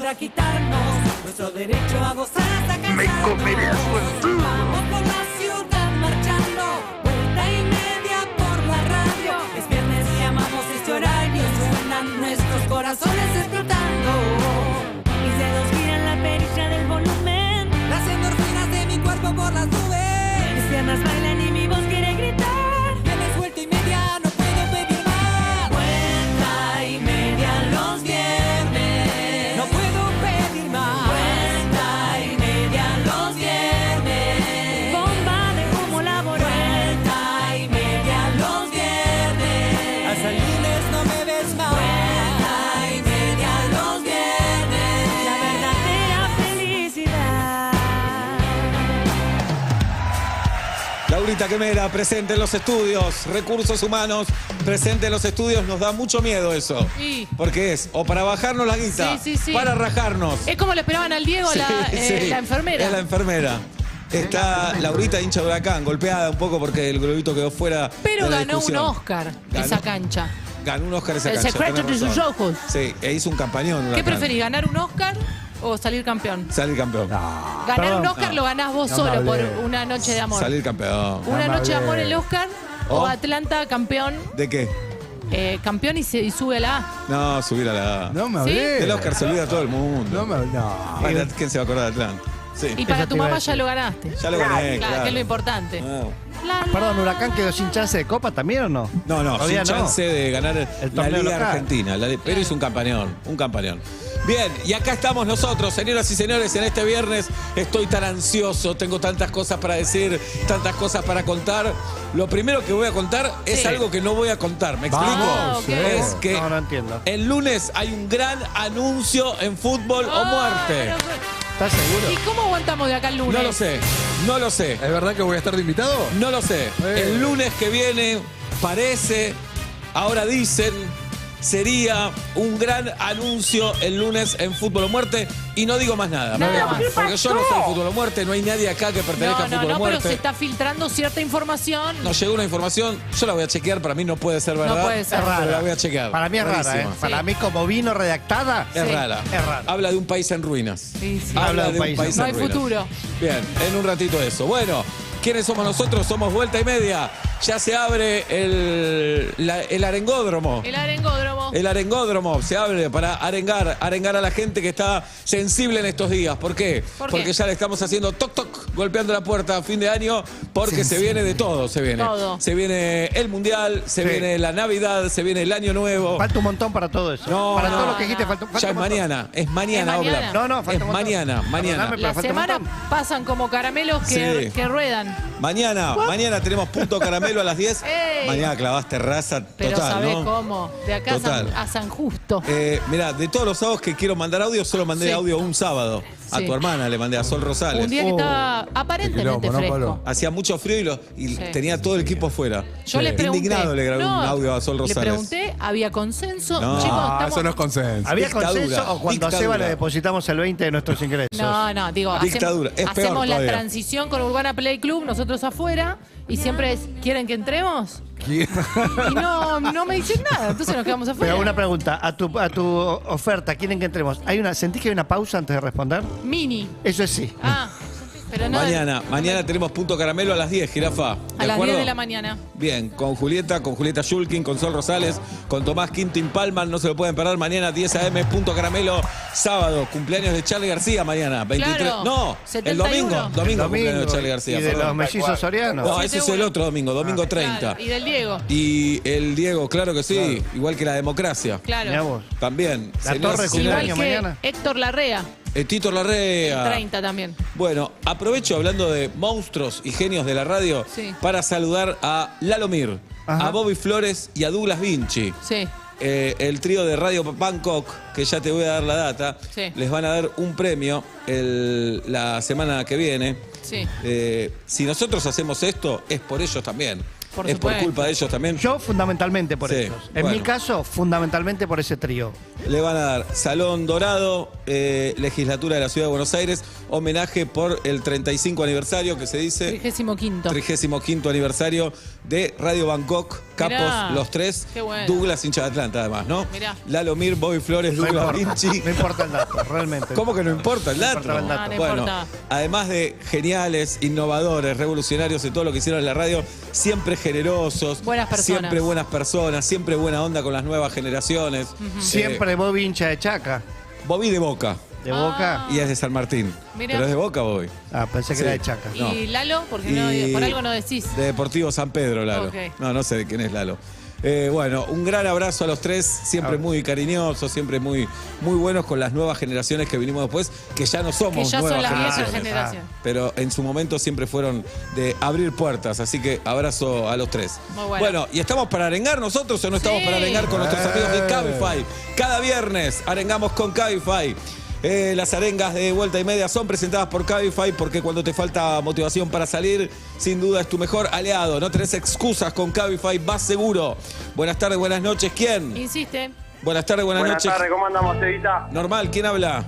podrá quitarnos nuestro derecho a gozar hasta cansarnos. Me comeré su Vamos por la ciudad marchando, vuelta y media por la radio. Es viernes y amamos este horario, suenan nuestros corazones explotando. Mis dedos giran la perilla del volumen, las endorfinas de mi cuerpo por las nubes. Mis piernas bailan y mi voz quiere gritar. Viernes, vuelta y media, no puedo pedir más. Vuelta y media los viernes, no puedo pedir más. Vuelta y media los viernes, bomba de humo laboral. Vuelta y media los viernes, hasta el lunes no me ves más. Vuelta y media los viernes, la verdadera felicidad. Laurita Quemera, presente en los estudios. Recursos Humanos, presente en los estudios. Nos da mucho miedo eso. Sí. Porque es o para bajarnos la guita, Sí. para rajarnos. Es como le esperaban al Diego, Sí, sí. la enfermera. Es la enfermera. Está Laurita, hincha de Huracán, golpeada un poco porque el globito quedó fuera. Pero de la ganó un discusión. Oscar Ganó. esa cancha. Ganó un Oscar esa El cancha. secreto tenés de sus razón. ojos. Sí, e hizo un campañón. ¿Qué Huracán. preferís, ganar un Oscar o salir campeón? Salir campeón. Ganar Perdón. un Oscar lo ganás vos No me solo por hablé. una noche de amor. Salir campeón. Una No me noche de amor hablé. el Oscar Oh. o Atlanta campeón. ¿De qué? Campeón y sube a la A. No, subir a la. No me ¿Sí? hablé. Del Oscar se olvida todo el mundo. No me hablé. No. Bueno, ¿quién se va a acordar de Atlanta? Sí. Y para Eso tu te iba a mamá decir. ya lo ganaste. Ya lo gané, Claro, que es lo importante. No. Perdón, ¿Huracán quedó sin chance de copa también o no? No, Todavía sin no. chance de ganar la torneo Liga local. Argentina. Pero hizo un campañón, un campañón. Bien, y acá estamos nosotros, señoras y señores, en este viernes. Estoy tan ansioso, tengo tantas cosas para decir, tantas cosas para contar. Lo primero que voy a contar es Sí. algo que no voy a contar, ¿me explico? Vamos, ok. Es que No entiendo. el lunes hay un gran anuncio en Fútbol o Muerte. ¿Estás seguro? ¿Y cómo aguantamos de acá el lunes? No lo sé, no lo sé. ¿Es verdad que voy a estar de invitado? No lo sé. El lunes que viene parece, ahora dicen, sería un gran anuncio el lunes en Fútbol o Muerte. Y no digo más nada. Nada más. Porque yo no soy Fútbol o Muerte, no hay nadie acá que pertenezca a No, Fútbol o pero Muerte. se está filtrando cierta información. Nos llegó una información, yo la voy a chequear, para mí no puede ser verdad. puede ser. Es rara. Pero la voy a chequear. Para mí es rara, ¿eh? Rarísima. Para mí como vino redactada. Es Sí. rara. Es rara. Habla de un país en ruinas. Sí, sí. Habla de un país No en hay ruinas. futuro. Bien, en un ratito eso. Bueno, ¿quiénes somos nosotros? Somos Vuelta y Media. Ya se abre el arengódromo. El arengódromo. El arengódromo se abre para arengar a la gente que está sensible en estos días. ¿Por qué? ¿Por qué? Porque ya le estamos haciendo toc toc, golpeando la puerta a fin de año, porque se viene de todo, se viene. Todo. Se viene el Mundial, se Sí. viene la Navidad, se viene el Año Nuevo. Falta un montón para todo eso. No, para no, todo lo que no. dijiste falta Ya es un montón. mañana, es mañana, Es mañana. Obla. No, falta Es un montón. mañana. Perdóname, pero La falta un semana montón. pasan como caramelos Sí. que ruedan. Mañana tenemos punto caramelo a las 10. Ey. Mañana clavaste raza Pero total, ¿sabés ¿no? cómo? De acá Total. a San Justo. Mirá, de todos los sábados que quiero mandar audio, solo mandé Sí. audio un sábado. A Sí. tu hermana le mandé, a Sol Rosales. Un día que estaba qué aparentemente quilombo, ¿no, fresco. Pablo? Hacía mucho frío y Sí. tenía todo el equipo afuera. Yo le pregunté. Indignado le grabé un audio a Sol Le Rosales. pregunté, había consenso. No. Chicos, Ah, estamos... eso no es consenso. ¿Había Dictadura, consenso o cuando a dictadura. Seba le depositamos el 20 de nuestros ingresos? No, digo, Dictadura. Es peor hacemos la todavía. transición con Urbana Play Club, nosotros afuera, y siempre es, ¿quieren que entremos? ¿Quién? Y no me dicen nada, entonces nos quedamos afuera. Pero una pregunta, a tu oferta, ¿quieren que entremos? ¿Sentís que hay una pausa antes de responder? Mini. Eso es sí. Ah, pero no. Mañana tenemos punto caramelo a las 10, Jirafa. ¿De A las acuerdo? 10 de la mañana. Bien, con Julieta Shulkin, con Sol Rosales, con Tomás Quintín Palman, no se lo pueden perder. Mañana 10 a.m. punto caramelo. Sábado, cumpleaños de Charly García mañana. 23. Claro, No, 71. el domingo cumpleaños de Charly García. y de perdón. los mellizos sorianos. No, ese es el otro domingo, domingo 30. Claro, y del Diego. Y el Diego, claro que sí, igual que la democracia. Claro. Mirá vos. También. La Señoras Torre y Igual señores. cumpleaños que mañana. Héctor Larrea, Tito Larrea. 30 también. Bueno, aprovecho hablando de monstruos y genios de la radio Sí. para saludar a Lalo Mir, Ajá. a Bobby Flores y a Douglas Vinci. Sí. El trío de Radio Bangkok, que ya te voy a dar la data, Sí. les van a dar un premio la semana que viene. Sí. Si nosotros hacemos esto, es por ellos también. Por ¿Es por supuesto. culpa de ellos también? Yo fundamentalmente por Sí, ellos. En bueno. mi caso, fundamentalmente por ese trío. Le van a dar Salón Dorado, Legislatura de la Ciudad de Buenos Aires, homenaje por el 35 aniversario que se dice. 35º. 35º aniversario de Radio Bangkok, capos Mirá, los tres. qué bueno. Douglas, hincha de Atlanta, además, ¿no? Mirá. Lalo Mir, Bobby Flores, No Douglas importa, Vinci. no importa el dato, realmente. ¿Cómo que no importa el dato? importa el dato. Ah, no Bueno, importa. además de geniales, innovadores, revolucionarios en todo lo que hicieron en la radio, siempre generosos, Buenas personas. siempre buenas personas, siempre buena onda con las nuevas generaciones. Siempre Bobby hincha de Chaca, Bobby de Boca de Boca. y es de San Martín. Mirá. Pero es de Boca, Bobby. Ah, pensé que Sí. era de Chaca. ¿Y Lalo? Porque Y- por algo no decís. De Deportivo San Pedro, Lalo. Ok. No sé de quién es Lalo. Bueno, un gran abrazo a los tres, siempre muy cariñosos, siempre muy buenos con las nuevas generaciones que vinimos después, que ya no somos Que ya son nuevas las viejas generaciones. generaciones. Pero en su momento siempre fueron de abrir puertas, así que abrazo a los tres. Muy bueno. ¿y estamos para arengar nosotros o no estamos Sí. para arengar con nuestros amigos de Cabify? Cada viernes arengamos con Cabify. Las arengas de vuelta y media son presentadas por Cabify porque cuando te falta motivación para salir, sin duda es tu mejor aliado. No tenés excusas con Cabify, vas seguro. Buenas tardes, buenas noches. ¿Quién? Insiste. Buenas tardes, buenas Buenas noches. tardes, ¿cómo andamos, Evita? Normal, ¿quién habla?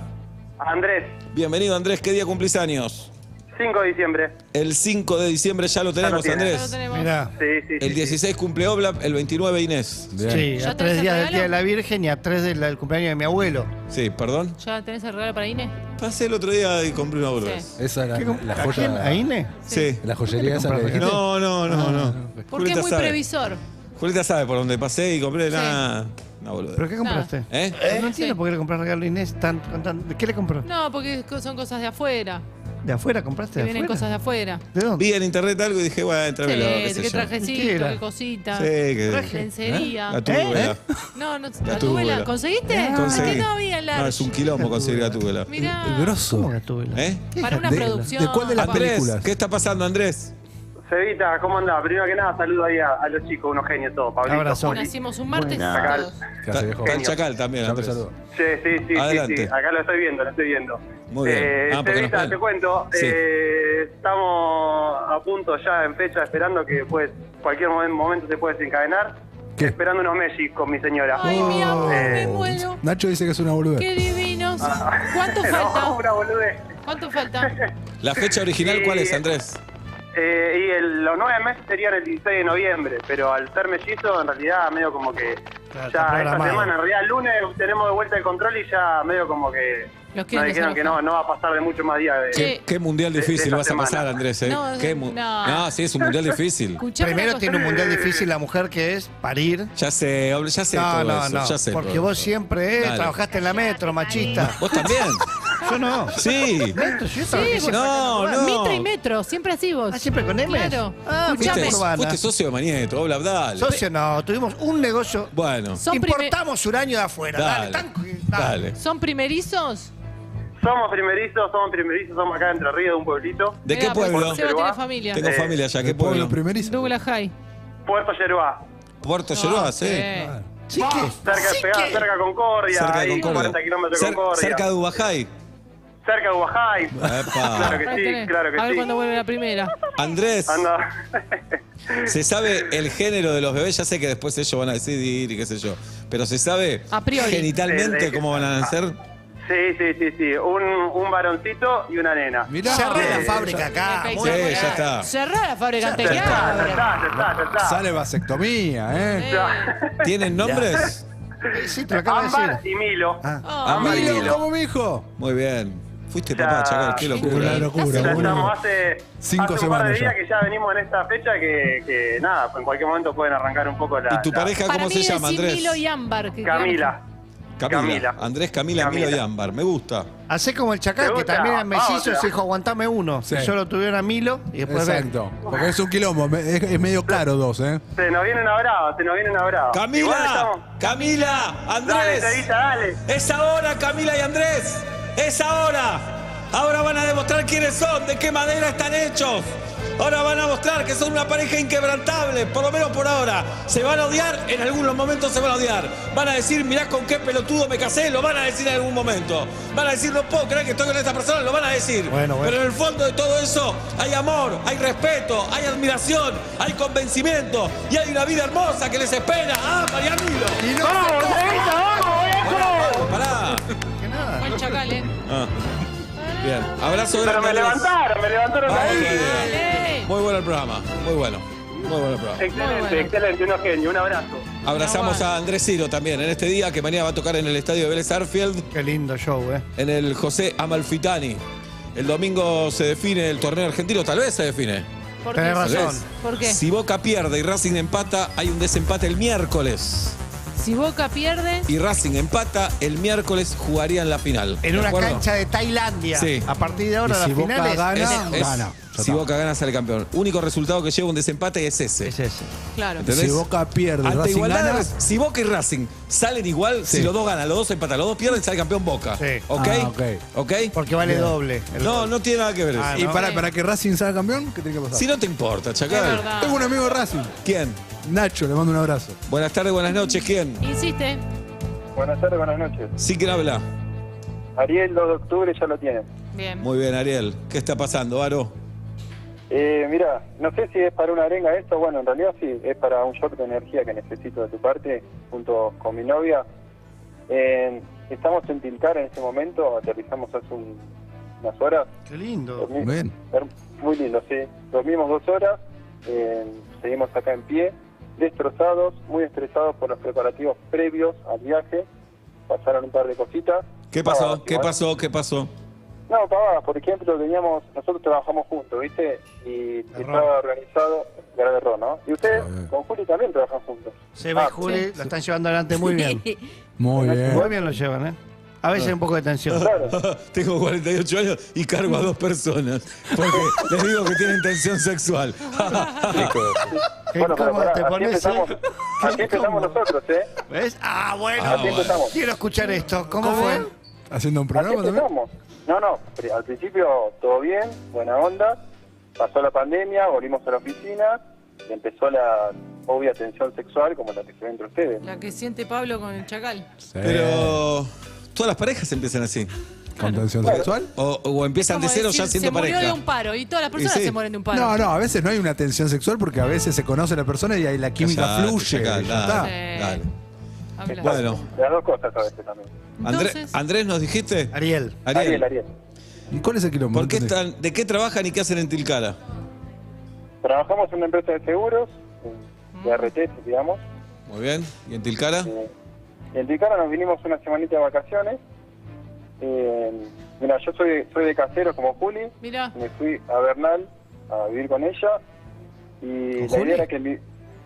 Andrés, Bienvenido, Andrés. ¿Qué día cumplís años? 5 de diciembre. El 5 de diciembre ya lo tenemos, tiene. Ya lo Andrés. tenemos. Mirá. Sí, sí. El 16 cumple Oblap, el 29 Inés. Bien. Sí, ¿Ya a tenés 3 el días del regalo? Día de la Virgen y a 3 del cumpleaños de mi abuelo. Sí, perdón. ¿Ya tenés el regalo para Ine? Pasé el otro día y compré una boludez. Sí. Esa es ¿Qué la ¿A quién? ¿A joya. Ine? Sí. La joyería esa que compraste? dijiste. No. Porque es Julieta muy sabe. previsor. Julieta sabe por dónde pasé y compré nada. Una boludez. ¿Pero qué compraste? ¿Eh? No entiendo Sí. por qué le compras regalo a Inés ¿De qué le compró? No, porque son cosas de afuera. ¿De afuera compraste? Que ¿De vienen afuera? cosas de afuera. ¿De dónde? Vi en internet algo y dije, bueno, tráemelo, qué sé qué yo. trajecito, ¿Qué era? qué cosita. Sí, que Traje. Lencería. Gatúbela. No, la Gatúbela. tubela. ¿Conseguiste? Conseguí. Es que no había en la. No, es un quilombo conseguir gatúbela. Mirá. El grosso. ¿Cómo Gatúbela? ¿Eh? Para una ¿De- producción. de cuál de las papá. Andrés, películas? ¿qué está pasando, Andrés? Evita, ¿cómo andás? Primero que nada, saludo ahí a los chicos, unos genios todos. Pablito, Abrazo. Juli. Nacimos un martes Acá, todos. ¿Qué hace, viejo? Está el Chacal también, Ya me Andrés. saludo. sí, Adelante. acá lo estoy viendo. Muy bien. Porque nos Evita, pueden- te cuento, Sí. estamos a punto ya en fecha, esperando que pues cualquier momento se puede desencadenar. ¿Qué? Esperando unos Messi con mi señora. Ay, mi amor, me Eh, muero. Nacho dice que es una boludez. Qué divinos. ¿Cuánto No, falta? una boludez. ¿Cuánto falta? ¿La fecha original cuál es, Andrés? Los 9 meses serían el 16 de noviembre, pero al ser mellizo, en realidad, medio como que Claro, está ya esta programado. semana, en realidad, el lunes tenemos de vuelta el control y ya medio como que Los nos quieren dijeron que no va a pasar de mucho más días. Sí. Qué mundial de difícil esta vas a semana. pasar, Andrés, ¿eh? No, no. Sí, es un mundial difícil. Escuchame Primero una tiene un cosa. mundial difícil la mujer que es parir. Ya sé todo eso, ya sé Porque todo vos eso. siempre Dale. trabajaste en la metro, machista. ¿Vos también? Yo no. Sí. Metro, yo trabajé Sí, siempre no, acá en no. Mitra y Metro, siempre así vos. Ah, ¿siempre con M? Claro. Ah, Escuchame. fuiste urbana. Fuiste socio de Manieto, bla, dale. Socio no, tuvimos un negocio. Bueno, Son Importamos uranio de afuera. Dale, dale. ¿Son primerizos? Somos primerizos, somos acá de Entre Ríos, de un pueblito. ¿De qué Mirá, pues, pueblo? Seba tiene familia. Tengo familia allá, ¿qué El pueblo pueblo? primerizo. Douglas High. Puerto Yeruá, Puerto Lleruá, sí. Sí que. cerca de Concordia, Cerca de ahí, Concordia. 40 kilómetros de Concordia. Cerca de Ubajay. Cerca de Ubajay. Epa. Claro que Ahí sí, tenés. claro que A ver sí. cuándo vuelve la primera. Andrés, Anda. ¿se sabe el género de los bebés? Ya sé que después ellos van a decidir y qué sé yo. Pero ¿se sabe A priori. genitalmente Sí, cómo van a nacer? Sí. Un varoncito y una nena. Mirá. Cerré la fábrica acá. Sí, muy Sí, bien. ya está. Cerrá la fábrica Ya anterior. está. Sale vasectomía, ¿eh? Ya. ¿Tienen nombres? Sí, te lo acabo de Ámbar decir. y Milo. Ah. Ámbar y Milo, Milo. como mi hijo. Muy bien. Fuiste Ya. papá, Chacal, qué locura. Una ¿eh? locura. Ya una estamos locura. hace 5 un par de semanas días ya. que ya venimos en esta fecha que nada, en cualquier momento pueden arrancar un poco la... ¿Y tu pareja Para cómo mí se llama, decís Andrés? Milo y Ámbar. que Camila. Camila. Andrés, Camila, Milo y Ámbar. Me gusta. Hacé como el Chacal, ¿Te que gusta? también era mellizo, Vamos, se dijo, aguantame uno. Sí. Y solo tuvieron a Milo y después ven. Exacto. Porque es un quilombo. Es medio claro dos, ¿eh? Se nos viene una brava. Igual ¡Camila! estamos- ¡Camila! Dale, ¡Andrés! Evita, dale. ¡Es ahora, Camila y Andrés! ¡Es ahora! Ahora van a demostrar quiénes son, de qué madera están hechos. Ahora van a mostrar que son una pareja inquebrantable, por lo menos por ahora. Se van a odiar, en algunos momentos se van a odiar. Van a decir, mirá con qué pelotudo me casé, lo van a decir en algún momento. Van a decir, no puedo creer que estoy con esta persona, lo van a decir. Bueno. Pero en el fondo de todo eso hay amor, hay respeto, hay admiración, hay convencimiento y hay una vida hermosa que les espera. ¡Ah, Marianilo! Pará. Buen chacal, Ah. Bien, abrazo Pero grande. me levantaron Vamos, ahí. Dale. muy bueno el programa, muy bueno. Muy bueno el programa. Excelente, excelente, unos genios, un abrazo. Abrazamos a Andrés Ciro también en este día que mañana va a tocar en el estadio de Vélez Arfield, Qué lindo show, en el José Amalfitani. El domingo se define el torneo argentino, tal vez se define. ¿Por qué? Tenés Tal razón. vez. ¿Por qué? Si Boca pierde y Racing empata, hay un desempate el miércoles. Si Boca pierde, Y Racing empata, el miércoles jugarían la final. En ¿De una acuerdo? cancha de Tailandia. Sí. A partir de ahora, Y las si Boca finales. gana, Es- gana. Ya Si está. Boca gana, sale campeón. Único resultado que lleva un desempate es ese. Es ese. claro. ¿Entendés? Si Boca pierde, Ante Racing igualdad, gana. si Boca y Racing salen igual, Sí. si los dos ganan, los dos empatan, los dos pierden, sale campeón Boca. Sí. ¿Ok? Ah, ok. ¿Ok? Porque vale Bien. doble. el No, gol. no tiene nada que ver eso. Ah, Y ¿no? para que Racing salga campeón, ¿qué tiene que pasar? Si no te importa, Es Chacal. verdad. Tengo un amigo de Racing, ¿Quién? Nacho, le mando un abrazo. Buenas tardes, buenas noches. ¿Quién? Insiste. Buenas tardes, buenas noches. Sí, ¿quién habla? Ariel, 2 de octubre, ya lo tiene. Bien. Muy bien, Ariel. ¿Qué está pasando, Aro? Mira, no sé si es para una arenga esto, bueno, en realidad sí, es para un shock de energía que necesito de tu parte, junto con mi novia. Estamos en Tilcara en este momento, aterrizamos hace unas horas. Qué lindo. Bien. Muy lindo, sí. Dormimos 2 horas, seguimos acá en pie, destrozados, muy estresados por los preparativos previos al viaje. Pasaron un par de cositas. ¿Qué pasó? Pavadas, ¿Qué igual. pasó? ¿Qué pasó? No, pavadas, por ejemplo, nosotros trabajamos juntos, ¿viste? Y Error. estaba organizado, gran error, ¿no? Y ustedes con Juli también trabajan juntos. Seba y Ah, Juli sí. la están llevando adelante muy bien. Muy bien. Muy bien lo llevan, ¿eh? A veces un poco de tensión. Claro. Tengo 48 años y cargo a 2 personas. Porque les digo que tienen tensión sexual. Qué Bueno, pero incómodo pará, te así pones, empezamos, ¿eh? así Qué empezamos incómodo. nosotros, ¿eh? ¿Ves? Ah, bueno. Ah, Así empezamos. Quiero escuchar esto. ¿Cómo fue? Haciendo un Así programa también. empezamos. No, al principio todo bien, buena onda. Pasó la pandemia, volvimos a la oficina y empezó la obvia tensión sexual como la que se ve entre ustedes. La que siente Pablo con el chacal. Sí. Pero todas las parejas empiezan así. ¿Con tensión sexual? O empiezan Como de cero decir, ya siendo se murió pareja. de un paro y todas las personas Y sí. se mueren de un paro. No, no, a veces no hay una tensión sexual porque a veces se conoce la persona y ahí la química Callate, fluye. Chacal, y ya dale, está. dale. Habla. Bueno, Las dos cosas a veces también. Entonces, Andrés, ¿nos dijiste? Ariel. Ariel. ¿Y cuál es el quilombo? ¿Por qué ¿Entendés? están, ¿De qué trabajan y qué hacen en Tilcara? Trabajamos en una empresa de seguros, de RT, digamos. Muy bien. ¿Y en Tilcara? En Tilcara nos vinimos una semanita de vacaciones. Mira, yo soy de casero como Juli. mirá, Me fui a Bernal a vivir con ella. Y ¿Con la Juli? idea era que...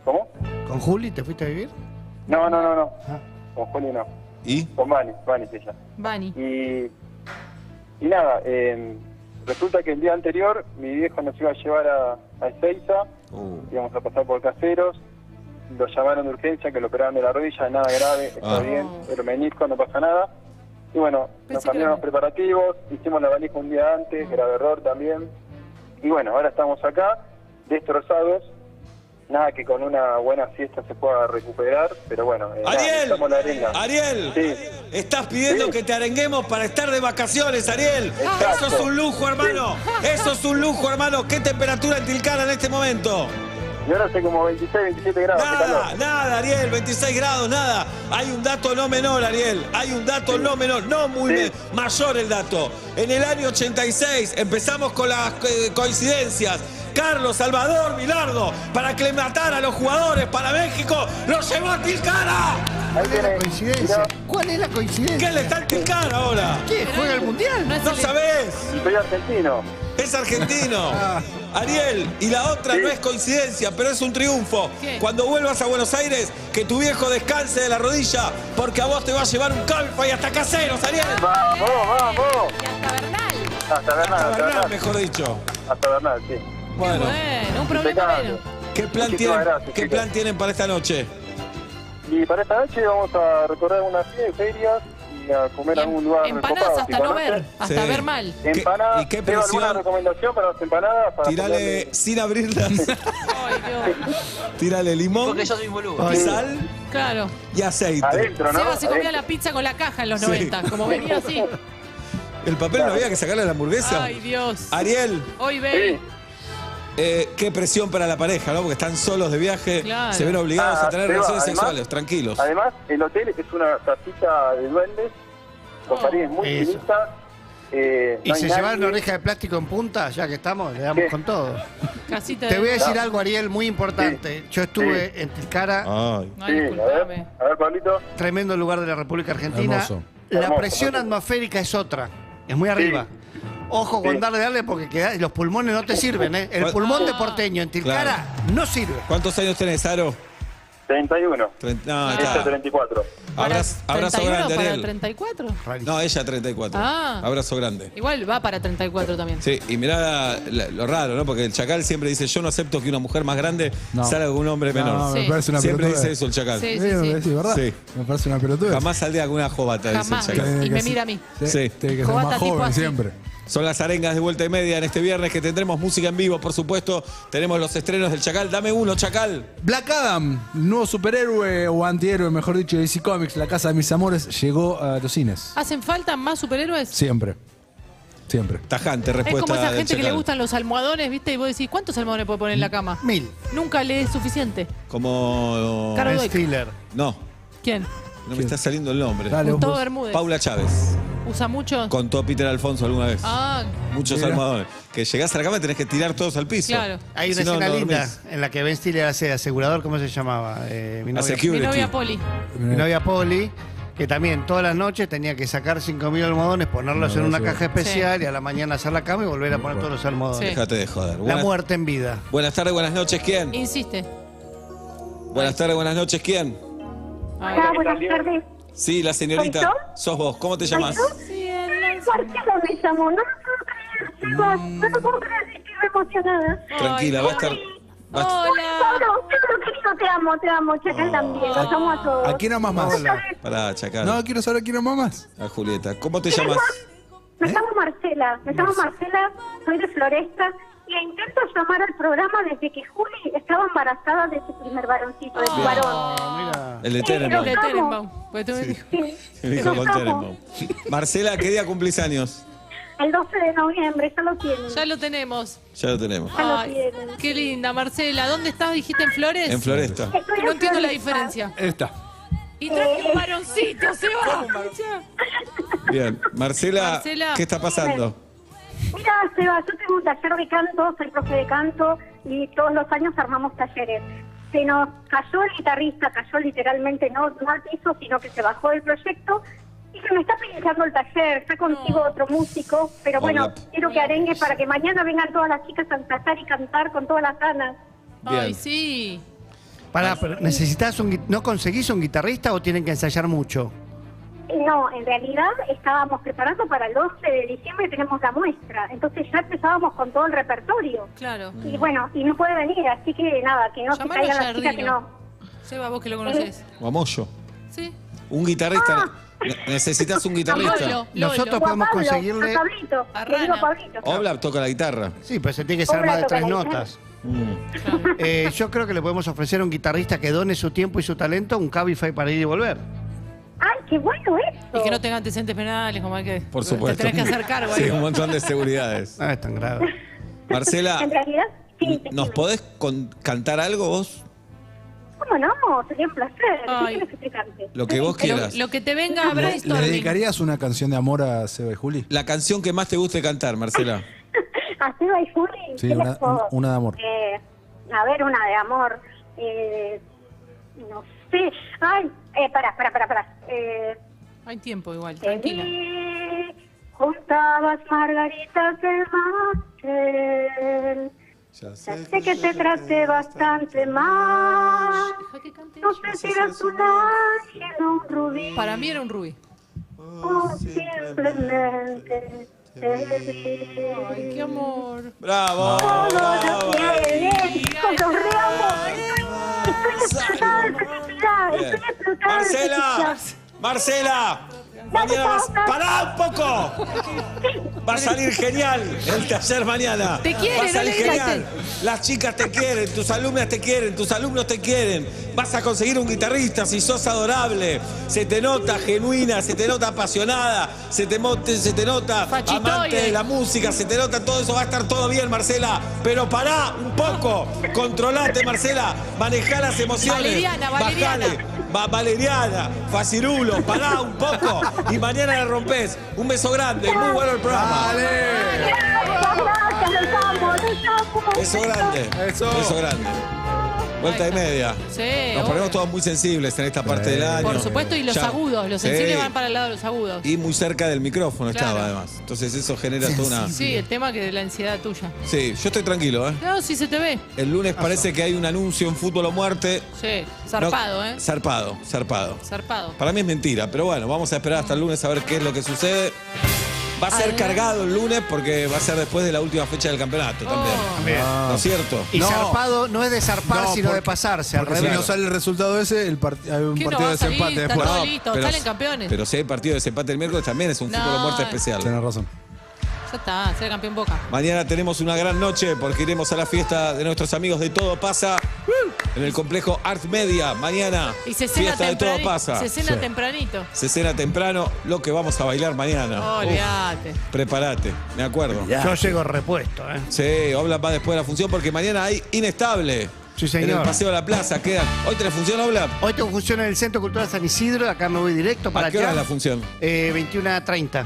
¿Cómo? ¿Con Juli te fuiste a vivir? No. Ah. Con Juli no. ¿Y? Con Vani se llama. Bani. Y nada, resulta que el día anterior mi viejo nos iba a llevar a Ezeiza, íbamos a pasar por caseros, lo llamaron de urgencia, que lo operaron de la rodilla, nada grave, está Ah. bien, pero menisco, no pasa nada. Y bueno, Pensé nos que cambiaron era- los preparativos, hicimos la valija un día antes, grave error también. Y bueno, ahora estamos acá, destrozados. Nada que con una buena siesta se pueda recuperar, pero bueno, nada, ¡Ariel! necesitamos la arenga. ¡Ariel! Sí. Estás pidiendo Sí. que te arenguemos para estar de vacaciones, Ariel. Exacto. Eso es un lujo, hermano. Eso es un lujo, hermano. ¿Qué temperatura en Tilcara en este momento? Y ahora hace como 26, 27 grados de Nada, calor. nada, Ariel, 26 grados, nada. Hay un dato no menor, Ariel. Hay un dato no menor, no muy Sí. mayor el dato. En el año 86 empezamos con las coincidencias. Carlos Salvador Vilardo, para aclimatar a los jugadores para México, lo llevó a Tilcara. Ahí ¿Cuál es la tiene, coincidencia? mirá, ¿Cuál es la coincidencia? ¿Qué le está en Tilcara ahora? ¿Qué? ¿Juega el mundial? No es No el- sabés. soy argentino. Es argentino. Ariel, y la otra Sí. no es coincidencia, pero es un triunfo. ¿Qué? Cuando vuelvas a Buenos Aires, que tu viejo descanse de la rodilla, porque a vos te va a llevar un Cabify hasta Caseros, Ariel. ¡Vamos! Y hasta Bernal. Hasta Bernal, Hasta hasta Bernal, Bernal. mejor dicho. Hasta Bernal, sí. Bueno, Bueno, un problema Impecable. menos. ¿qué plan Muchísimas tienen, gracias, ¿qué chicos. plan tienen para esta noche? Y para esta noche vamos a recorrer una serie de ferias y a comer a algún lugar Empanadas recopado, hasta si no ver, conoces. hasta Sí. ver mal. Empanadas, ¿Y qué ¿tengo alguna presión? recomendación para las empanadas? Para Tirale, ponerle- sin abrirlas, Ay, Dios. tírale limón, Porque yo soy un boludo. Ay. sal Claro. y aceite. Adentro, ¿no? Seba se comía Adentro. la pizza con la caja en los Sí. 90, como venía así. El papel no había que sacarle a la hamburguesa. Ay, Dios. Ariel, Hoy Sí. ve. qué presión para la pareja, ¿no? Porque están solos de viaje, Claro. se ven obligados a tener Seba, relaciones además- sexuales, tranquilos. Además, el hotel es una casita de duendes, con Oh. paredes muy Eso. finitas. Y no hay se nadie. llevaron oreja de plástico en punta, ya que estamos, le damos ¿Qué? con todo. Casita Te voy a de... decir algo, Ariel, muy importante. Yo estuve en Tilcara, Ay. Ay, Sí, disculpame. a ver, Pablito. tremendo lugar de la República Argentina. Hermoso. La Hermoso, presión hermoso. atmosférica es otra, es muy arriba. Ojo con Sí. darle porque los pulmones no te sirven, ¿eh? El ¿Cuál- pulmón de porteño en Tilcara no sirve. ¿Cuántos años tenés, Aro? 31. No, Este está. 34. Abrazo 31 grande, para Ariel. 34. No, ella 34. Ah. Abrazo grande. Igual va para 34 también. Sí, y mirá lo raro, ¿no? Porque el Chacal siempre dice, yo no acepto que una mujer más grande No. salga con un hombre menor. No, me Sí. parece una Siempre pelotuda. dice eso el Chacal. Sí, Sí, ¿verdad? Sí. Me parece una pelotuda. Jamás saldría con una jovata, dice el Jamás. Chacal. Tiene Y que me ser- mira a mí. Sí. Tiene que ser Jovata más tipo joven así. siempre. Son las arengas de vuelta y media en este viernes que tendremos música en vivo, por supuesto. Tenemos los estrenos del Chacal. Dame uno, Chacal. Black Adam, nuevo superhéroe o antihéroe, mejor dicho, de DC Comics, la casa de mis amores, llegó a los cines. ¿Hacen falta más superhéroes? Siempre. Siempre. Tajante Es respuesta como esa del gente que le Chacal. gustan los almohadones, ¿viste? Y vos decís, ¿cuántos almohadones puede poner en la cama? 1000. Nunca le es suficiente. Como... Caro Ben Doig. Stiller. No, ¿Quién? no me está saliendo el nombre. Dale, Gustavo vos. Bermúdez. Paula Chávez. ¿Usa mucho? Contó Peter Alfonso alguna vez. Ah, Muchos Mira. almohadones. Que llegás a la cama y tenés que tirar todos al piso. claro. Hay una Si no, escena no linda dormís. en la que Ben Stiller hace de asegurador, ¿cómo se llamaba? Mi A novia, security. Mi novia Poli. mi novia Poli, que también todas las noches tenía que sacar 5.000 almohadones, ponerlos No, en una sí. caja especial y a la mañana hacer la cama y volver a poner todos los almohadones. Sí. Déjate de joder. La Buenas, muerte en vida. buenas tardes, buenas noches, ¿quién? Insiste. Buenas tardes, buenas noches, ¿quién? Ay. Hola, buenas tardes. Sí, la señorita. ¿Soy yo? Sos vos. ¿Cómo te llamas? Marcela me llamó. No me puedo creer, Sebas. No me puedo creer, estoy emocionada. Tranquila, va a estar... va a- Hola. Pablo, querido, te amo, Chacal también. Los amo a todos. ¿A quién amas más? Pará, Chacal. No, quiero saber a quién amas más. A Julieta. ¿Cómo te llamas? Me llamo Marcela, soy de Floresta y intento llamar al programa desde que Juli estaba embarazada de su primer varoncito, de su varón. Ah, mira. El de Sí, Tenenbaum. De Los amo. Tenenbaum. Porque tú me dijo. Sí, El hijo los con amo. Tenenbaum. Marcela, ¿qué día cumplís años? El 12 de noviembre, ya lo tienen. Ya lo tenemos. Ya lo tenemos. Ya lo Ay, tienen. qué linda, Marcela. ¿Dónde estás? ¿Dijiste en Flores? En Floresta. Estoy No en entiendo la Floresta. diferencia. Esta. Y traje un varoncito, se va. Bien. Marcela, Marcela. ¿qué está pasando? Mira, Seba, yo tengo un taller de canto, soy profe de canto y todos los años armamos talleres. Se nos cayó el guitarrista, cayó literalmente no al piso, sino que se bajó del proyecto y se me está pinchando el taller. Está contigo otro músico, pero bueno, Hola. quiero que arengues para que mañana vengan todas las chicas a ensayar y cantar con todas las ganas. Bien. Ay, sí. Pará, pero ¿no conseguís un guitarrista o tienen que ensayar mucho? No, en realidad estábamos preparando para el 12 de diciembre, tenemos la muestra, entonces ya empezábamos con todo el repertorio. Claro. Y bueno, y no puede venir, así que nada, que no se Llamalo a caigan las chicas que Giardino. no. Seba, vos que lo conocés. O a Moyo. Sí. Un guitarrista. Necesitas un guitarrista. Lolo. Nosotros O a podemos Pablo, conseguirle... a Pablito, A le digo Rana. Pablito. Oblap toca la guitarra. Sí, pero se tiene que ser Obra más de toca 3 la guitarra. notas. Yo creo que le podemos ofrecer a un guitarrista que done su tiempo y su talento un Cabify para ir y volver. ¡Ay, qué bueno eso! Y que no tenga antecedentes penales, como hay que. Por supuesto. Te tenés que hacer cargo Sí, ahí. un montón de seguridades. No es tan grave. Marcela, En realidad, sí, ¿nos decime. podés cantar algo vos? ¿Cómo no? Sería un placer. ¿Qué Ay. quieres que te cante? Lo que vos quieras. Lo que te venga a ¿Le brainstorming. dedicarías una canción de amor a Seba y Juli? La canción que más te guste cantar, Marcela. ¿A Seba y Juli? Sí, ¿Qué les una- puedo? una de amor. A ver, una de amor. No sé. Ay, pará. Hay tiempo igual, Te tranquila. vi, juntabas margaritas del mantel. Ya sé que te traté bastante mal. Deja que cante No ella. sé si eras un ángel o un rubí. Para mí era un rubí. O simplemente te vi. Ay, qué amor. ¡Bravo! Todo ¡Bravo! lo que chicos, los reamo. Estoy explotada de felicidad. Bien. Estoy explotada de Marcela, felicidad. Marcela, mañana ¡pará un poco! Va a salir genial el taller mañana. Te quiere, va a salir no le digas genial. Las chicas te quieren, tus alumnas te quieren, tus alumnos te quieren. Vas a conseguir un guitarrista si sos adorable. Se te nota genuina, se te nota apasionada, se te nota Fachitoide. amante de la música, se te nota todo eso. Va a estar todo bien, Marcela. Pero pará un poco. Controlate, Marcela. Manejá las emociones. Valeriana. Bajale. Valeriana, Facirulo, pará un poco y mañana la rompés. Un beso grande, muy bueno el programa. Gracias, los amo. Beso grande. Beso grande. Vuelta y media. Sí, Nos obvio. ponemos todos muy sensibles en esta parte del año. Por supuesto, y los Ya. agudos. Los Sí. sensibles van para el lado de los agudos. Y muy cerca del micrófono Claro. estaba, además. Entonces eso genera toda una... Sí, el tema que de la ansiedad tuya. Sí, yo estoy tranquilo, ¿eh? No, sí se te ve. El lunes parece que hay un anuncio en Fútbol o Muerte. Sí, zarpado, No, ¿eh? Zarpado. Zarpado. Para mí es mentira, pero bueno, vamos a esperar hasta el lunes a ver qué es lo que sucede. Va a ser Además- cargado el lunes porque va a ser después de la última fecha del campeonato también. Oh. ¿No es cierto? Y No. zarpado no es de zarpar, No, sino de porque- pasarse. Al Porque si revés. no sale el resultado ese, hay un ¿Qué no partido va de a salir? desempate Está después. todo listo, salen campeones. Pero si hay partido de desempate el miércoles también es un No. fútbol o muerte especial. Tenés razón. Ya está, ser campeón Boca. Mañana tenemos una gran noche porque iremos a la fiesta de nuestros amigos de Todo Pasa en el complejo Art Media. Mañana, Y se cena fiesta de Todo tempranito. Pasa. Se cena Sí. tempranito. Se cena temprano, lo que vamos a bailar mañana. Olvídate. Prepárate, me acuerdo. Yo llego repuesto, ¿eh? Sí, Oblap va después de la función porque mañana hay Inestable. Sí, señor. En el Paseo de la Plaza quedan. ¿Hoy tenés función, Oblap? Hoy tengo función en el Centro Cultural San Isidro. Acá me voy directo para ¿A qué hora allá. es la función? 21:30.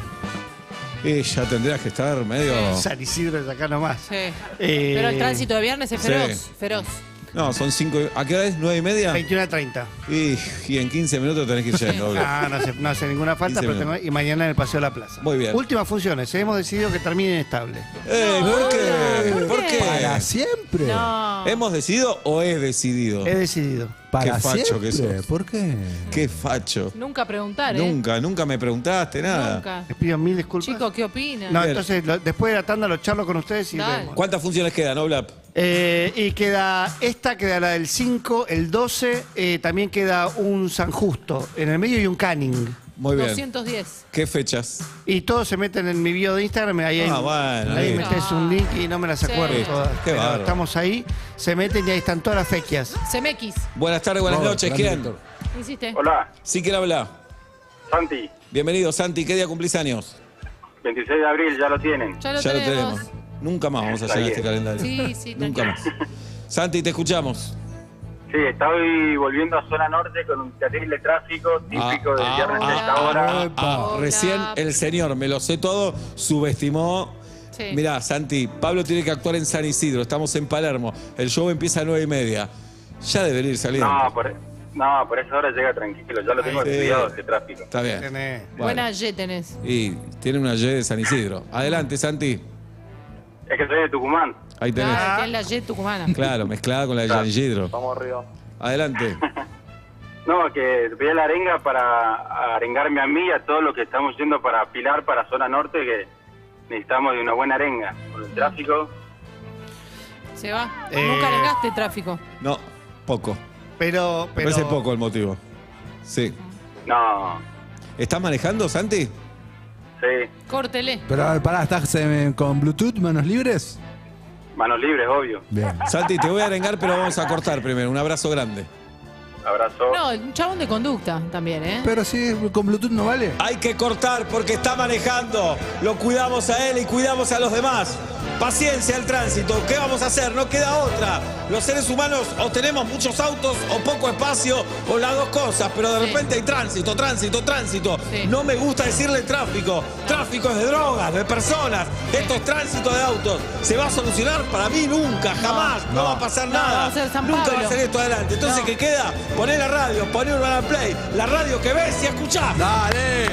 Y ya tendrías que estar medio... San Isidro es acá nomás. Sí. Eh, Pero el tránsito de viernes es feroz. sí. Feroz. No, son 5... ¿A qué hora es? ¿9:30? 21:30. Y en 15 minutos tenés que ir yendo, Oblap. No hace ninguna falta, 15 pero tengo, y mañana en el Paseo de la Plaza. Muy bien. Últimas funciones. Hemos decidido que termine inestable. ¿Por qué? ¿por ¿Por qué? qué? Para siempre. No. ¿Hemos decidido o he decidido? He decidido. Para Qué facho que siempre. sos. ¿Por qué? Qué facho. Nunca preguntar, ¿eh? Nunca me preguntaste nada. Nunca. Les pido mil disculpas. Chicos, ¿qué opinan? No, Bien. entonces después de la tanda lo charlo con ustedes y Dale. vemos. ¿Cuántas funciones quedan, Oblap? Y queda la del 5, el 12, también queda un San Justo en el medio y un Canning. Muy bien. 210. ¿Qué fechas? Y todos se meten en mi bio de Instagram, ahí, bueno, ahí listo. metes un link y no me las Sí. acuerdo Listo. todas. Qué Pero bárbaro. estamos ahí, se meten y ahí están todas las fechas. CMX. Buenas tardes, buenas No, noches. grande ¿Quién? Víctor. ¿Qué hiciste? Hola, Sí, ¿quién habla? Santi, Bienvenido, Santi. ¿Qué día cumplís años? 26 de abril, ya lo tienen. Ya lo tenemos. Nunca más vamos a Está llegar a este bien. calendario. Sí, sí, Nunca tranquilo. más. Santi, te escuchamos. Sí, estoy volviendo a zona norte con un terrible tráfico típico del viernes a esta hora. Hola. Recién el señor, me lo sé todo, subestimó. Sí. Mirá, Santi, Pablo tiene que actuar en San Isidro, estamos en Palermo. El show empieza a 9:30. Ya debería ir saliendo. No, por esa hora llega tranquilo, ya lo tengo Sí. estudiado este tráfico. Está bien. Tenés. Bueno. Buena Y tenés. Y tiene una Y de San Isidro. Adelante, Santi. Es que soy de Tucumán. Ahí tenés. Claro, tenés la Y tucumana. Claro, mezclada con la de Claro. San Isidro. Vamos arriba. Adelante. No, que pedí la arenga para arengarme a mí y a todos los que estamos yendo para Pilar, para zona norte, que necesitamos de una buena arenga. Con el tráfico, Se va. Nunca arengaste tráfico. No, poco. Pero, Me parece poco el motivo. Sí. no, ¿Estás manejando, Santi? sí, Córtele. Pero a ver, pará, ¿estás con Bluetooth, manos libres? manos libres, obvio. Bien. Santi, te voy a arengar, pero vamos a cortar primero. Un abrazo grande. Abrazo. No, un chabón de conducta también, ¿eh? Pero si con Bluetooth no vale. Hay que cortar porque está manejando. Lo cuidamos a él y cuidamos a los demás. Paciencia al tránsito. ¿Qué vamos a hacer? No queda otra. Los seres humanos o tenemos muchos autos o poco espacio o las dos cosas, pero de Sí. repente hay tránsito. Sí. No me gusta decirle tráfico. Tráfico es de drogas, de personas. Esto es tránsito de autos. ¿Se va a solucionar? Para mí nunca, jamás. No va a pasar No, nada. vamos a ser San Nunca va Pablo. a ser esto adelante. Entonces, No. ¿qué queda? Poné la radio, poné Urbana Play. La radio que ves y escuchás. ¡Dale!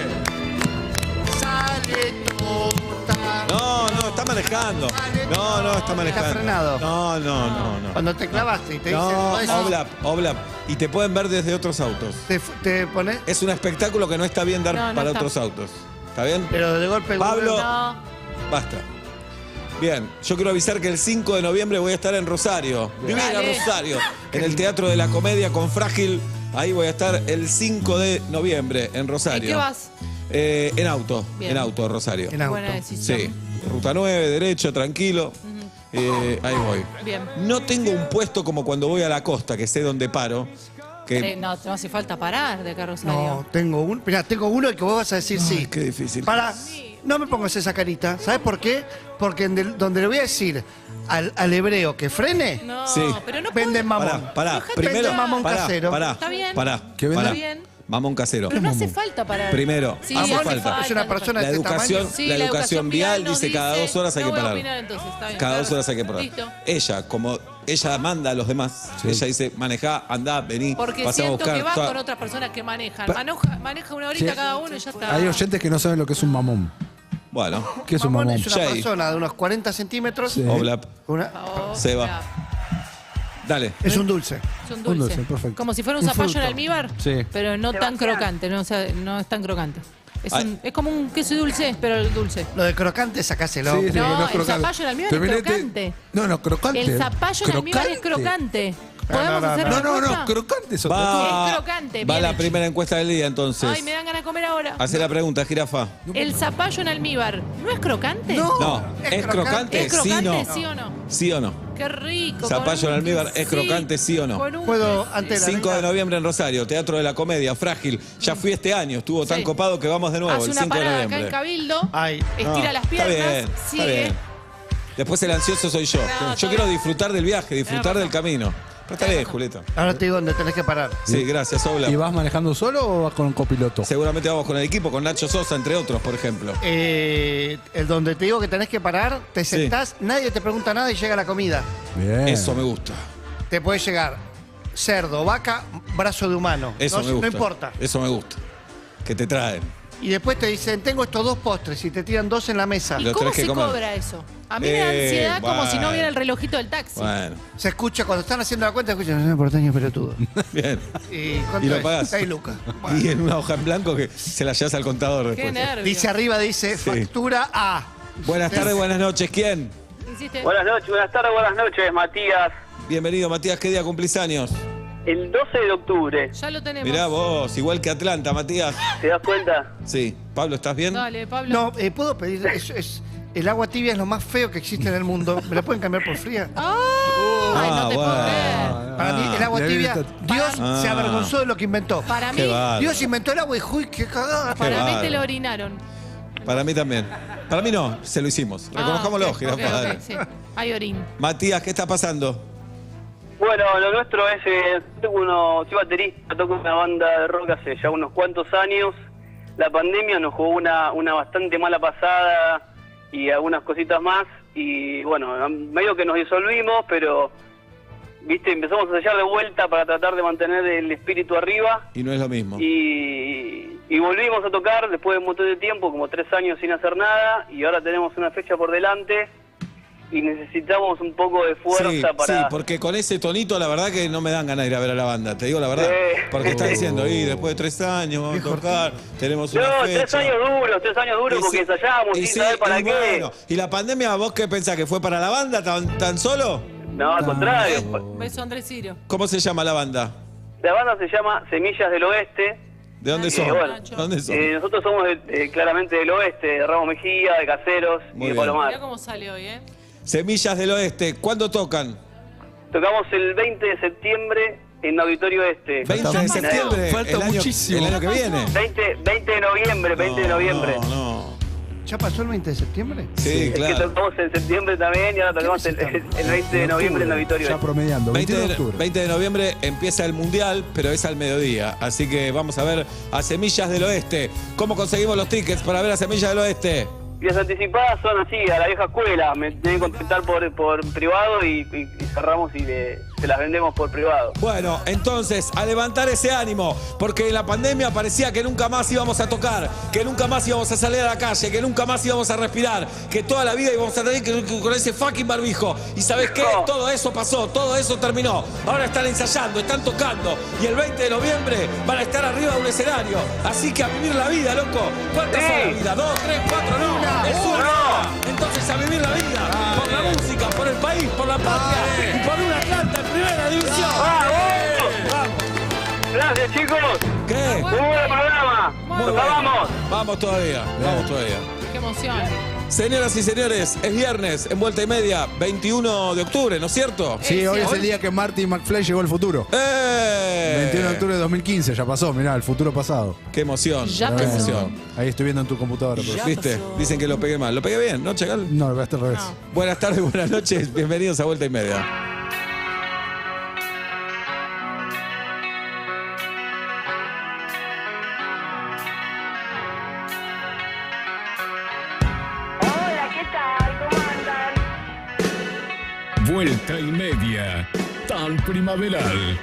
No, está manejando. No, está manejando. frenado. No. Cuando te clavaste y te No, dicen, Oblap. Y te pueden ver desde otros autos. te pones, Es un espectáculo que no está bien dar No, no para está. otros autos. ¿Está bien? pero de golpe Pablo. No. Basta. Bien, yo quiero avisar que el 5 de noviembre voy a estar en Rosario. Divina Dale. Rosario. En el Teatro de la Comedia con Frágil Ahí voy a estar el 5 de noviembre en Rosario. ¿En qué vas? En auto, Bien. en auto, Rosario. En auto. Buena decisión. Sí, ruta 9, derecho, tranquilo. Ahí voy. Bien. No tengo un puesto como cuando voy a la costa, que sé dónde paro. Que... No hace falta parar de acá a Rosario. No, tengo uno que vos vas a decir sí. Qué difícil. No me pongas esa carita. ¿Sabes por qué? Porque donde le voy a decir al hebreo que frene, No, Sí. pero no venden puedo- mamón. Pará. Dejate Primero, de mamón pará, casero. Pará, Está bien. Pará. ¿Qué vende? Pará. Está bien. Mamón casero. Pero no hace falta parar. Primero, Sí, hace le hace falta. Es una persona La de este educación, tamaño. Sí, la educación vial nos dice cada 2 horas hay no que voy a parar. opinar, entonces, está bien, Cada 2 horas hay que parar. Listo. Ella, como ella manda a los demás, ella dice, manejá, andá, vení, Porque pasemos a siento que buscar. va toda- con otras personas que manejan. Pa- Maneja una horita Sí. cada uno y ya está. Hay oyentes que no saben lo que es un mamón. Bueno, ¿Qué es un Mamón mamón? es una Jay. persona de unos 40 centímetros. Sí. Oblap, Una- Oh, Seba. ya. Dale. es un dulce. Es un Un dulce. dulce, perfecto. Como si fuera un Un zapallo fruto. en almíbar, Sí. pero no tan crocante. No, o sea, no es tan crocante. Ay. Es como un queso dulce, pero el dulce. Lo de crocante, sacáselo. Sí, sí, No, es el crocante. zapallo en almíbar es Terminaste- crocante. No, crocante. El zapallo en almíbar es crocante. ¿Podemos no, hacer No, la encuesta? crocante es otra cosa. Va, Es crocante, va bien la hecho. primera encuesta del día, entonces. Ay, me dan ganas de comer ahora. Hace la pregunta, jirafa. ¿El zapallo en almíbar no es crocante? No, ¿es crocante? ¿Es crocante, Sí, sí o no? no. Sí o no. Qué rico. Zapallo con un en almíbar, ¿es quesito, crocante, sí o no? con un Puedo, quesito. antes de la 5 de venga- noviembre en Rosario, Teatro de la Comedia, Frágil. Ya fui este año, estuvo tan Sí. copado que vamos de nuevo, Hace el una 5 de parada acá noviembre. en Cabildo, Ay, estira No, las piernas, está bien, sigue. está bien. Después el ansioso soy yo. No, Yo está quiero bien. disfrutar del viaje, disfrutar Tenés del razón. camino. Pero está bien, Julieta. Ahora te digo dónde tenés que parar. Sí, gracias, Obla. ¿Y vas manejando solo o vas con un copiloto? Seguramente vamos con el equipo, con Nacho Sosa, entre otros, por ejemplo. El donde te digo que tenés que parar, te Sí. sentás, nadie te pregunta nada y llega la comida. Bien. Eso me gusta. Te puede llegar cerdo, vaca, brazo de humano. Eso no, me gusta. no importa. Eso me gusta. Que te traen. Y después te dicen, tengo estos 2 postres y te tiran 2 en la mesa. ¿Y Lo cómo tenés que se comer. cobra eso? A mí me da ansiedad como si no bueno. viera el relojito del taxi. Bueno, Se escucha, cuando están haciendo la cuenta, escuchan, no, porteño pelotudo. bien. ¿Y cuánto Y lo es? pagás. 6 lucas. Y en una hoja en blanco que se la llevas al contador Qué después. nervio. Dice arriba, dice, Sí. factura A. Buenas tardes, buenas noches. ¿Quién? ¿Hiciste? Buenas noches, buenas tardes, buenas noches, Matías. Bienvenido, Matías. ¿Qué día cumplís años? El 12 de octubre, Ya lo tenemos. Mirá vos, igual que Atlanta, Matías. ¿te das cuenta? Sí. Pablo, ¿estás bien? Dale, Pablo. No, ¿puedo pedir? El agua tibia es lo más feo que existe en el mundo. ¿Me la pueden cambiar por fría? Ay, no te puedo bueno. creer. Para mí, el agua le tibia, grito. Dios Ah. se avergonzó de lo que inventó. Para mí, Qué bárbaro. Dios inventó el agua y ¡uy, qué cagada! Qué para mí te bárbaro. lo orinaron. Para mí también. Para mí no, se lo hicimos. Reconozcámoslo, ok, jirafa. ok, dale. sí. Hay orín. Matías, ¿qué está pasando? Bueno, lo nuestro es, soy baterista, toco una banda de rock hace ya unos cuantos años. La pandemia nos jugó una bastante mala pasada y algunas cositas más. Y bueno, medio que nos disolvimos, pero viste, empezamos a ensayar de vuelta para tratar de mantener el espíritu arriba. Y no es lo mismo. Y volvimos a tocar después de un montón de tiempo, como 3 años sin hacer nada, y ahora tenemos una fecha por delante y necesitamos un poco de fuerza Sí, para... sí, porque con ese tonito la verdad que no me dan ganas de ir a ver a la banda, te digo la verdad. Sí. Porque está diciendo, y después de 3 años vamos a tocar, tenemos No, una fecha. 3 años duros, porque sí, ensayamos sin sí, saber para y qué. bueno, ¿y la pandemia vos qué pensás, que fue para la banda tan solo? No, al contrario. Beso Andrés Sirio. ¿Cómo se llama la banda? La banda se llama Semillas del Oeste. ¿De dónde Ah, son? bueno. ¿Dónde son? Nosotros somos claramente del Oeste, de Ramos Mejía, de Caseros Muy y de bien. Palomar. Mirá cómo sale hoy, ¿eh? Semillas del Oeste, ¿cuándo tocan? Tocamos el 20 de septiembre en Auditorio Este. 20 de pasó. septiembre, Falta el año, muchísimo. el año que viene. 20 de noviembre, 20 de noviembre. No. ¿Ya pasó el 20 de septiembre? Sí, Es que claro. tocamos en septiembre también y ahora tocamos el 20 de noviembre en Auditorio Ya Este. promediando, 21 de octubre. 20 de noviembre empieza el Mundial, pero es al mediodía. Así que vamos a ver a Semillas del Oeste. ¿Cómo conseguimos los tickets para ver a Semillas del Oeste? Y las anticipadas son así, a la vieja escuela. Me tienen que contactar por privado y cerramos y se las vendemos por privado. Bueno, entonces, a levantar ese ánimo, porque en la pandemia parecía que nunca más íbamos a tocar, que nunca más íbamos a salir a la calle, que nunca más íbamos a respirar, que toda la vida íbamos a tener que con ese fucking barbijo. ¿Y sabes qué? No. Todo eso pasó, todo eso terminó. Ahora están ensayando, están tocando, y el 20 de noviembre van a estar arriba de un escenario. Así que a vivir la vida, loco. ¿Cuántas Sí. son la vida? 2, 3, 4, no. Es una. No. Entonces a vivir la vida, por la música, por el país, por la patria, y por un Atlanta en primera división. ¡Vamos! ¡Vamos! Gracias, chicos. ¿Qué? Muy buen programa. Muy Nos bueno. vamos. Vamos todavía, vamos todavía. Qué emoción. Señoras y señores, es viernes, en Vuelta y Media, 21 de octubre, ¿no es cierto? Sí, hoy es el día que Marty McFly llegó al futuro. 21 de octubre de 2015, ya pasó, mirá, el futuro pasado. ¡Qué emoción! Ya ¡Qué pasó. emoción! Ahí estoy viendo en tu computadora. Pero... ¿Viste? Dicen que lo pegué mal. ¿Lo pegué bien, no, Chacal? No, lo veaste al revés. No. Buenas tardes, buenas noches, bienvenidos a Vuelta y Media. Hola, ¿qué tal? ¿Cómo andan? Vuelta y Media, tan primaveral.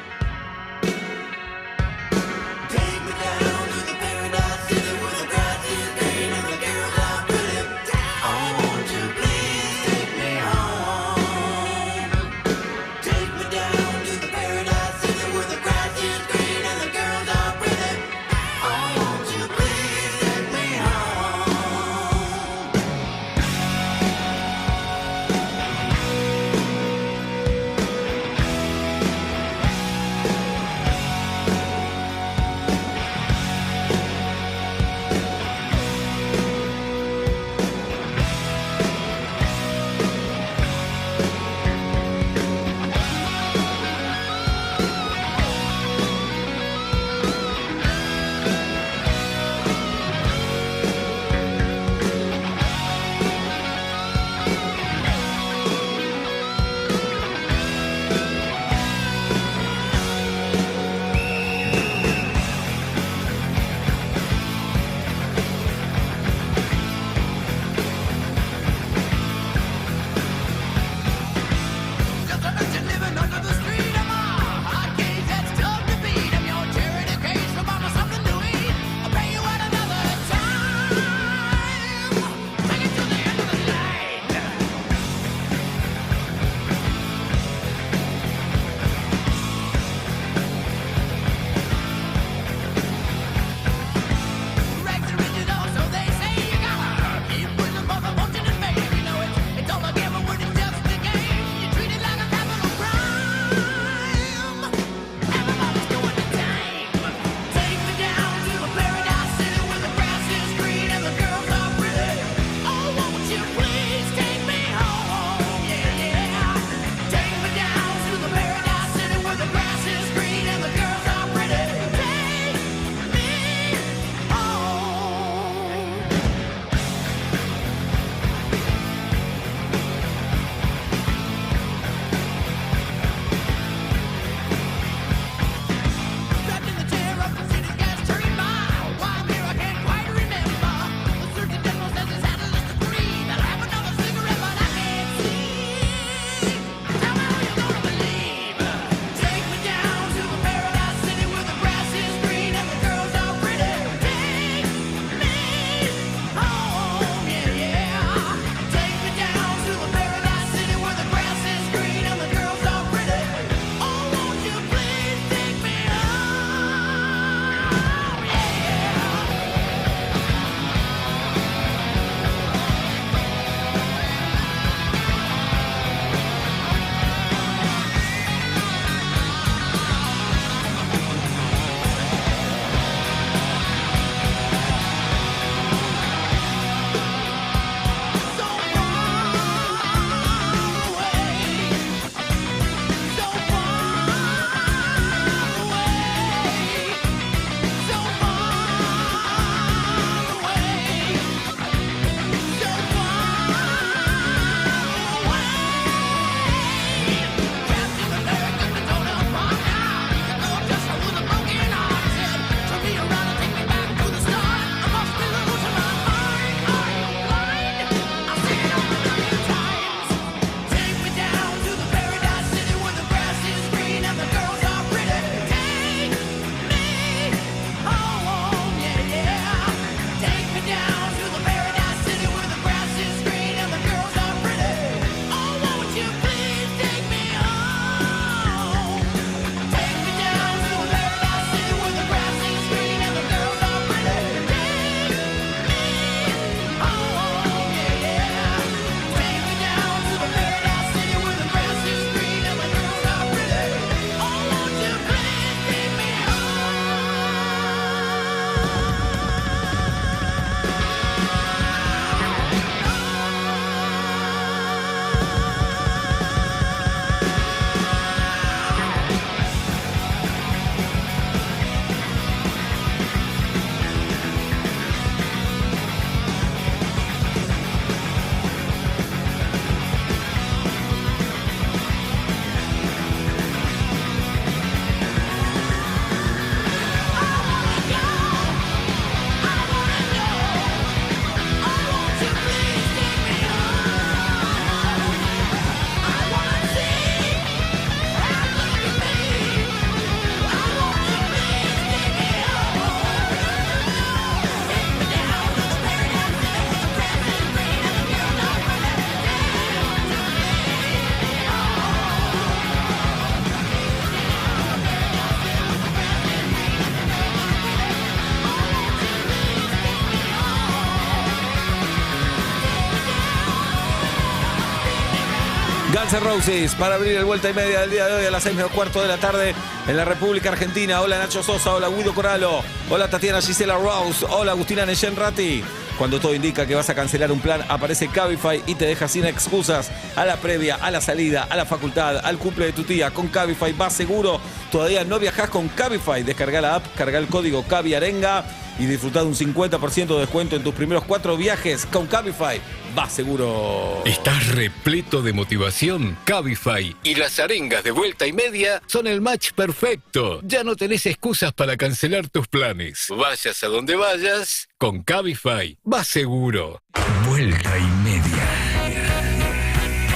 Guns N' Roses para abrir el vuelta y media del día de hoy a las 6:15 de la tarde en la República Argentina. Hola Nacho Sosa, hola Guido Coralo, hola Tatiana Gisela Rose, hola Agustina Neyen Ratti. Cuando todo indica que vas a cancelar un plan, aparece Cabify y te deja sin excusas a la previa, a la salida, a la facultad, al cumple de tu tía. Con Cabify vas seguro. Todavía no viajás con Cabify. Descarga la app, carga el código CABIARENGA y disfrutá de un 50% de descuento en tus primeros 4 viajes. Con Cabify vas seguro. ¿Estás repleto de motivación? Cabify y las arengas de vuelta y media son el match perfecto. Ya no tenés excusas para cancelar tus planes. Vayas a donde vayas, con Cabify vas seguro. Vuelta y media.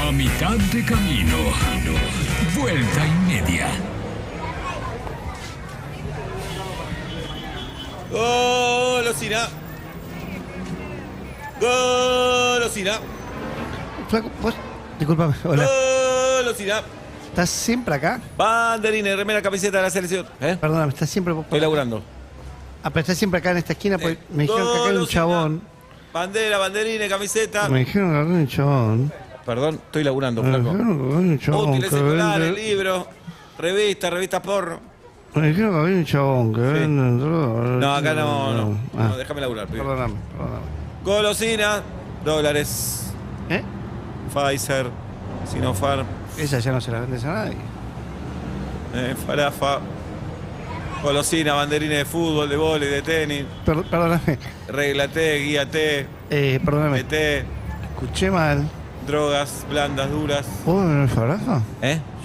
A mitad de camino. Vuelta y media. Golosina. Golosina. Flaco, vos, discúlpame, hola. Golosina. ¿Estás siempre acá? Banderines, remera, camiseta de la selección. Perdóname, ¿estás siempre por Estoy laburando. Ah, pero estás siempre acá en esta esquina porque me dijeron que acá hay un chabón. Bandera, banderines, camiseta. Me dijeron que acá hay un chabón. Perdón, estoy laburando, Me flaco. dijeron que acá hay un chabón Útiles que escolares, vende... libros, revistas porno. Me dijeron que había un chabón que vende droga. No, acá no. Ah, No, déjame laburar. pibe. perdóname. Golosina, dólares. ¿Eh? Pfizer, Sinopharm, Esa ya no se la vendes a nadie. Farafa. Golosina, banderines de fútbol, de vóley, de tenis. Perdóname. Reglate, guíate, Perdóname. mete, Escuché mal. drogas, blandas, duras. ¿Vos venés Farafa?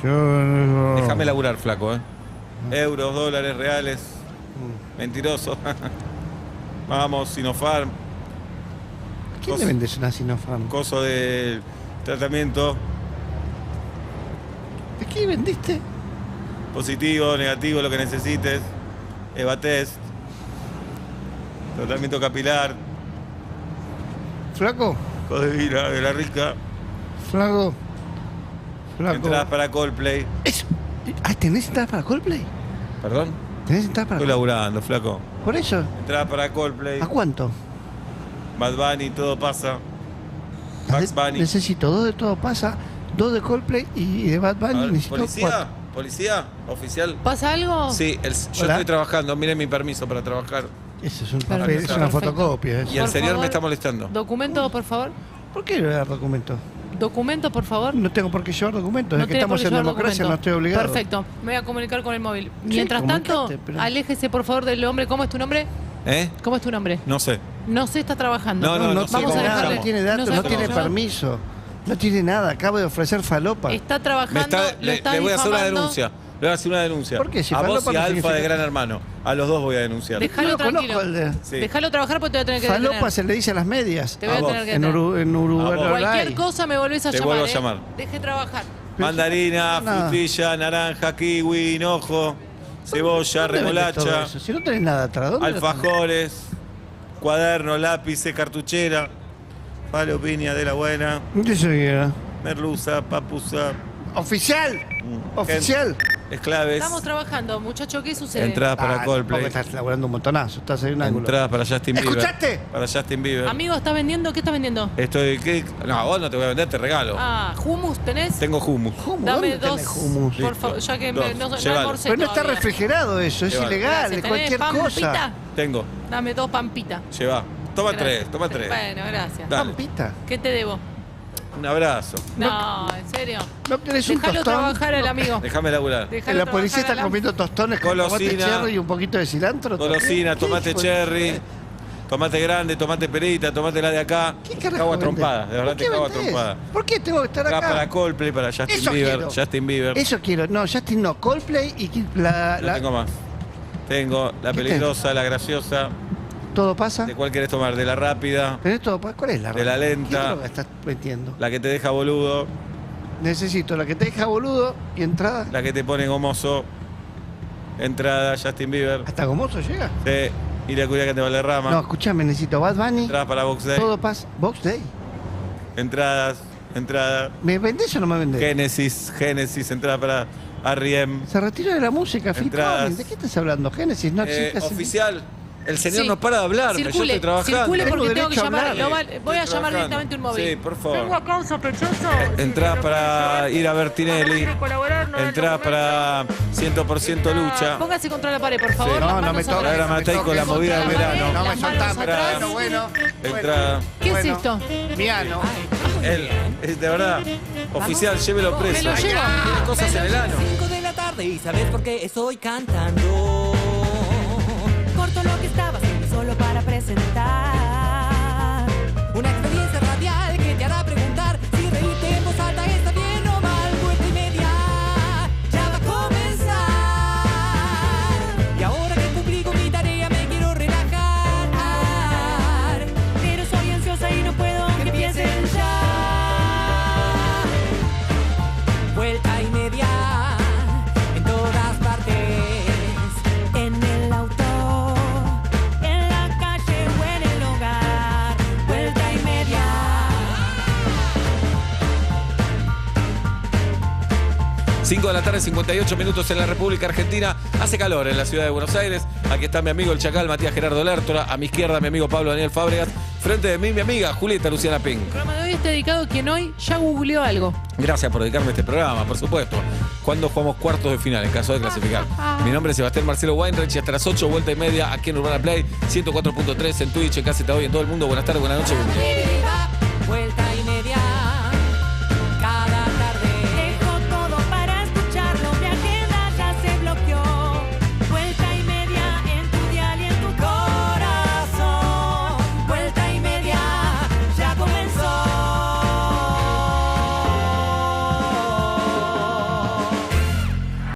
Yo... Déjame laburar, flaco, Euros, dólares, reales. Mentiroso. Vamos, Sinopharm. ¿Quién le vendes una Sinopharm? Coso de tratamiento. ¿De qué vendiste? Positivo, negativo, lo que necesites. Evatest. Tratamiento capilar. ¿Flaco? Codevira de la rica. Flaco. Entradas para Coldplay. Eso. Ah, ¿tenés entradas para Coldplay? ¿Perdón? ¿Tenés entradas para Estoy Coldplay? laburando, flaco. ¿Por eso? Entradas para Coldplay. ¿A cuánto? Bad Bunny, todo pasa. Max Bunny. Necesito 2 de Todo Pasa, 2 de Coldplay y de Bad A Bunny ver, necesito ¿Policía? 4. ¿Policía? ¿Oficial? ¿Pasa algo? Sí, yo Hola. estoy trabajando. Miren mi permiso para trabajar. Eso es un Perfecto. papel, es una Perfecto. fotocopia. eso. Y el Por señor favor. me está molestando. Documento, por favor. ¿Por qué le voy a dar documento? Documento, por favor. No tengo por qué llevar documentos. No Desde que tiene por estamos qué en llevar democracia documento. no estoy obligado. Perfecto. Me voy a comunicar con el móvil. Mientras tanto, comunicate, pero- aléjese por favor del hombre. ¿Cómo es tu nombre? ¿Cómo es tu nombre? No sé. No se está trabajando. No sé Vamos cómo a se dejarle. llama. No tiene datos, sabe no cómo tiene se llama. permiso. No tiene nada. Acabo de ofrecer falopa. Está trabajando, lo está le voy a hacer una difamando. denuncia. Le voy a hacer una denuncia. ¿Por qué? Si a vos falopa y no a Alfa significa- de Gran Hermano. A los dos voy a denunciar. Déjalo No lo tranquilo. conozco el de- Sí. Déjalo trabajar porque te voy a tener que Falopa detener. se le dice a las medias. Te voy a A vos. tener que En, detener. en Uruguay. A vos. Cualquier cosa me volvés a Te llamar. vuelvo a llamar. Deje trabajar. Mandarina, Nada. frutilla, naranja, kiwi, hinojo, cebolla, ¿Dónde vendés todo remolacha, eso? Si no tenés nada atrás, ¿dónde lo tenés? alfajores, cuadernos, lápices, cartuchera, palo, piña de la buena, ¿Qué se quiera? merluza, papusa, ¡Oficial! ¡Oficial! esclaves, Estamos trabajando, muchacho. ¿Qué sucede? entradas para Porque Coldplay, estás laburando un montonazo. Estás ahí un ángulo. entradas para Justin Bieber. ¿Escuchaste? Para Justin Bieber. Amigo, ¿está vendiendo? ¿Qué está vendiendo? ¿Qué? No, vos no te voy a vender, te regalo. Ah, hummus tenés. Tengo hummus. ¿Cómo? Dame ¿Dónde dos, tenés hummus? por favor, ya que Dos. no Llévalo. almorcé Pero no está todavía. refrigerado eso, es Llévalo. ilegal, Gracias. es ¿Tenés cualquier pampita? cosa. Tengo. Dame 2 pampitas. Lleva. Toma Gracias. tres, toma tres. Bueno, gracias. Dale. Pampita. ¿Qué te debo? Un abrazo. No, en serio. ¿No querés un Déjalo tostón? trabajar al amigo. Déjame laburar. Déjalo La policía trabajar está al comiendo tostones con tomate Golosina. cherry y un poquito de cilantro. Golosina, ¿Qué tomate hijo de- cherry, tomate grande, tomate perita, tomate la de acá. ¿Qué Te carajo cago a vendés? trompadas, de verdad ¿Por te qué cago a vendés? trompadas. ¿Por qué tengo que estar Acá acá? para Coldplay, para Justin Eso Bieber. quiero. Justin Bieber. Eso quiero. No, Justin no. Coldplay y No tengo más. Tengo la ¿Qué peligrosa, la graciosa. ¿Todo pasa? ¿De cuál querés tomar? ¿De la rápida? ¿Tenés todo pa- ¿Cuál es la De la rara? lenta. ¿Qué droga estás metiendo? La que te deja boludo. Necesito la que te deja boludo y entrada. La que te pone gomoso. Entrada, Justin Bieber. ¿Hasta Gomoso llega? Sí. Y la curia que te vale rama. No, escuchame, necesito Bad Bunny. Entradas para Box Day. Todo pasa. Box Day. Entradas. ¿Me vendés o no me vendés? Génesis, entrada para R.E.M. Se retiró de la música, Phil Entradas. Collins. ¿De qué estás hablando? Génesis, no existe. hace- Oficial, El señor Sí. no para de hablarme, yo Circule, estoy trabajando. circule Tengo porque tengo que derecho a llamar. hablarle. Voy a Estoy llamar trabajando. directamente un móvil. Sí, por favor. Tengo acá un sospechoso. Entradas para ir a ver Tinelli. quiere colaborar, no Entradas para 100% lucha. Póngase contra la pared, por favor. Sí. las No, no manos me atrás. toques. Ahora Matei con la movida del verano. No me Las manos soltás, atrás. bueno. Entrada. ¿Qué Bueno. es esto? Miano. Él, es de verdad. Oficial, llévelo preso. Me lo llevo. Tiene cosas en el ano. 5 de la tarde y sabes por qué estoy cantando. Corto lo que estaba haciendo solo para presentar una experiencia radial que te hará preguntar si reírte en voz alta está bien o mal. Vuelta y media ya va a comenzar. Y ahora que publico mi tarea me quiero relajar, pero soy ansiosa y no puedo que empiecen ya. Vuelta y media en todas partes, en el auto, en la calle o en el hogar. Vuelta y media. 5 de la tarde, 58 minutos en la República Argentina. Hace calor en la ciudad de Buenos Aires. Aquí está mi amigo el Chacal, Matías Gerardo Lertora. A mi izquierda, mi amigo Pablo Daniel Fábregas. Frente de mí, mi amiga Julieta Luciana Pink. El programa de hoy está dedicado a quien hoy ya googleó algo. Gracias por dedicarme a este programa, por supuesto. ¿Cuándo jugamos cuartos de final en caso de clasificar? Mi nombre es Sebastián Marcelo Weinreich y hasta las 8, vuelta y media, aquí en Urbana Play, 104.3 en Twitch, en Caseta Hoy, en todo el mundo. Buenas tardes, buenas noches. Vuelta